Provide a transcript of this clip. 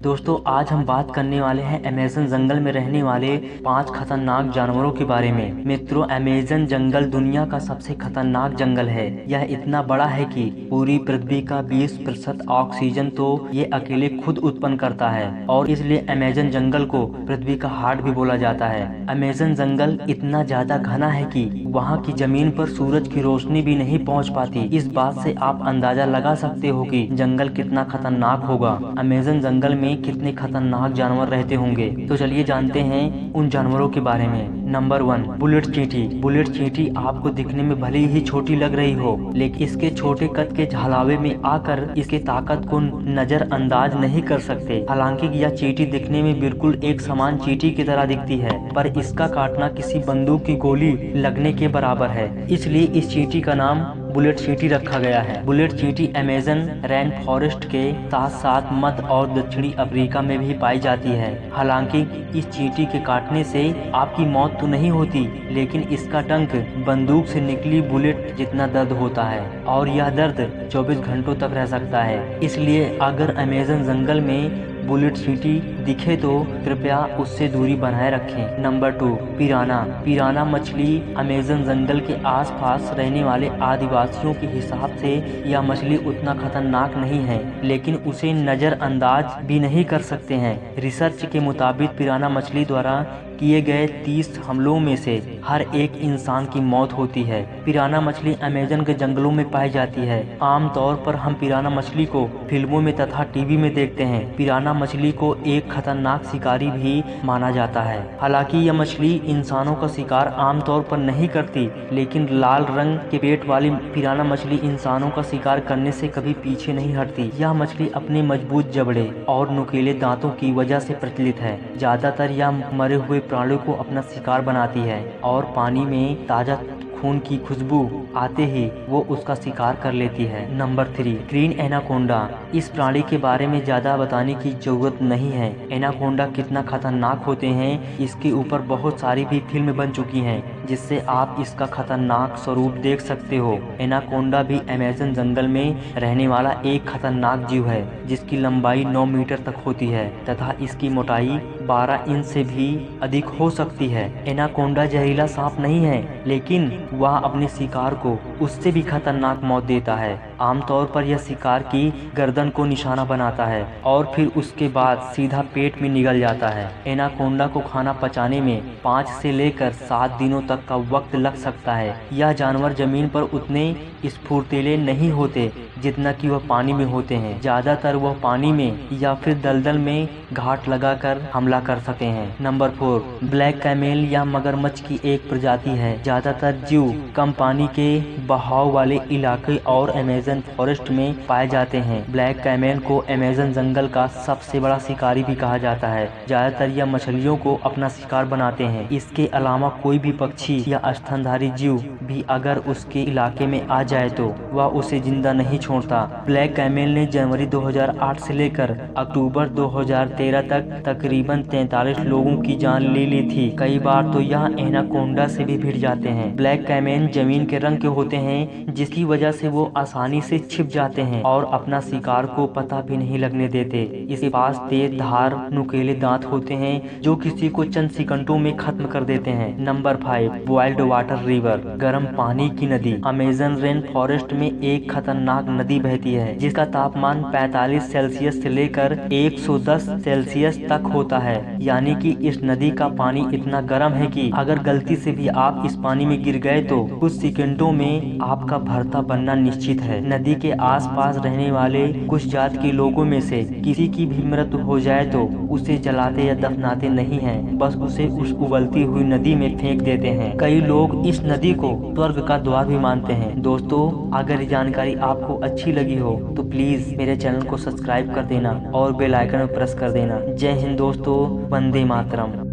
दोस्तों आज हम बात करने वाले हैं अमेज़न जंगल में रहने वाले 5 खतरनाक जानवरों के बारे में। मित्रों, अमेज़न जंगल दुनिया का सबसे खतरनाक जंगल है। यह इतना बड़ा है कि पूरी पृथ्वी का 20% ऑक्सीजन तो ये अकेले खुद उत्पन्न करता है और इसलिए अमेज़न जंगल को पृथ्वी का हार्ट भी बोला जाता है। अमेज़न जंगल इतना ज्यादा घना है कि वहाँ की जमीन पर सूरज की रोशनी भी नहीं पहुँच पाती। इस बात से आप अंदाजा लगा सकते हो कि जंगल कितना खतरनाक होगा। अमेज़न जंगल में कितने खतरनाक जानवर रहते होंगे, तो चलिए जानते हैं उन जानवरों के बारे में। नंबर 1, बुलेट चींटी। बुलेट चींटी आपको दिखने में भले ही छोटी लग रही हो, लेकिन इसके छोटे कद के झलावे में आकर इसके ताकत को नजरअंदाज नहीं कर सकते। हालांकि यह चींटी दिखने में बिल्कुल एक समान चींटी की तरह दिखती है, पर इसका काटना किसी बंदूक की गोली लगने के बराबर है। इसलिए इस चींटी का नाम बुलेट चींटी रखा गया है। बुलेट चींटी अमेज़न रेन फॉरेस्ट के साथ साथ मध्य और दक्षिणी अफ्रीका में भी पाई जाती है। हालांकि इस चींटी के काटने से आपकी मौत तो नहीं होती, लेकिन इसका डंक बंदूक से निकली बुलेट जितना दर्द होता है और यह दर्द 24 घंटों तक रह सकता है। इसलिए अगर अमेज़न जंगल में बुलेट चींटी दिखे तो कृपया उससे दूरी बनाए रखें। नंबर 2, पिराना। पिराना मछली अमेज़न जंगल के आसपास रहने वाले आदिवासियों के हिसाब से यह मछली उतना खतरनाक नहीं है, लेकिन उसे नज़रअंदाज भी नहीं कर सकते हैं। रिसर्च के मुताबिक पिराना मछली द्वारा किए गए 30 हमलों में से हर एक इंसान की मौत होती है। पिराना मछली अमेज़न के जंगलों में पाई जाती है। आमतौर पर हम पिराना मछली को फिल्मों में तथा टीवी में देखते हैं। पिराना मछली को एक खतरनाक शिकारी भी माना जाता है। हालांकि यह मछली इंसानों का शिकार आमतौर पर नहीं करती, लेकिन लाल रंग के पेट वाली पिराना मछली इंसानों का शिकार करने से कभी पीछे नहीं हटती। यह मछली अपने मजबूत जबड़े और नुकीले दांतों की वजह से प्रचलित है। ज्यादातर यह मरे हुए प्राणियों को अपना शिकार बनाती है और पानी में ताजा खून की खुशबू आते ही वो उसका शिकार कर लेती है। Number 3, green anaconda. इस प्राणी के बारे में ज्यादा बताने की जरूरत नहीं है। एनाकोंडा कितना खतरनाक होते हैं, इसके ऊपर बहुत सारी भी फिल्म बन चुकी हैं, जिससे आप इसका खतरनाक स्वरूप देख सकते हो। एनाकोंडा भी अमेज़न जंगल में रहने वाला एक खतरनाक जीव है, जिसकी लंबाई 9 मीटर तक होती है तथा इसकी मोटाई 12 इंच से भी अधिक हो सकती है। एनाकोंडा जहरीला सांप नहीं है, लेकिन वह अपने शिकार को उससे भी खतरनाक मौत देता है। आमतौर पर यह शिकार की गर्दन को निशाना बनाता है और फिर उसके बाद सीधा पेट में निगल जाता है। एनाकोंडा को खाना पचाने में 5 से लेकर 7 दिनों तक का वक्त लग सकता है। यह जानवर जमीन पर उतने स्फूर्तिले नहीं होते जितना कि वह पानी में होते हैं। ज्यादातर वह पानी में या फिर दलदल में घाट लगाकर हमला कर सकते हैं। नंबर 4, ब्लैक कैमेल या मगरमच्छ की एक प्रजाति है। ज्यादातर जीव कम पानी के बहाव वाले इलाके और अमेज़न फॉरेस्ट में पाए जाते हैं। ब्लैक कैमेल को अमेज़न जंगल का सबसे बड़ा शिकारी भी कहा जाता है। ज्यादातर यह मछलियों को अपना शिकार बनाते हैं। इसके अलावा कोई भी पक्षी या स्तनधारी जीव भी अगर उसके इलाके में आ जाए तो वह उसे जिंदा नहीं छोड़ता। ब्लैक कैमेल ने जनवरी 2008 से लेकर अक्टूबर 2013 तक तकरीबन 43 लोगों की जान ले ली थी। कई बार तो यह एनाकोंडा से भी भिड़ जाते हैं। ब्लैक कैमेल जमीन के रंग के होते हैं, जिसकी वजह से वो आसानी से छिप जाते हैं और अपना शिकार को पता भी नहीं लगने देते। इसके पास तेज धार नुकीले दांत होते हैं जो किसी को चंद सेकंडों में खत्म कर देते हैं। Number 5, wild water river. गर्म पानी की नदी। अमेज़न रेन फॉरेस्ट में एक खतरनाक नदी बहती है, जिसका तापमान 45 सेल्सियस से लेकर 110 सेल्सियस तक होता है। यानी कि इस नदी का पानी इतना गर्म है कि अगर गलती से भी आप इस पानी में गिर गए तो कुछ सेकंडों में आपका भरता बनना निश्चित है। नदी के आसपास रहने वाले कुछ जात के लोगों में से किसी की भी मृत्यु हो जाए तो उसे जलाते या दफनाते नहीं हैं, बस उसे उस उबलती हुई नदी में फेंक देते हैं। कई लोग इस नदी को स्वर्ग का द्वार भी मानते हैं। दोस्तों, अगर ये जानकारी आपको अच्छी लगी हो तो प्लीज मेरे चैनल को सब्सक्राइब कर देना और बेल आइकन प्रेस कर देना। जय हिंद दोस्तों, वंदे मातरम।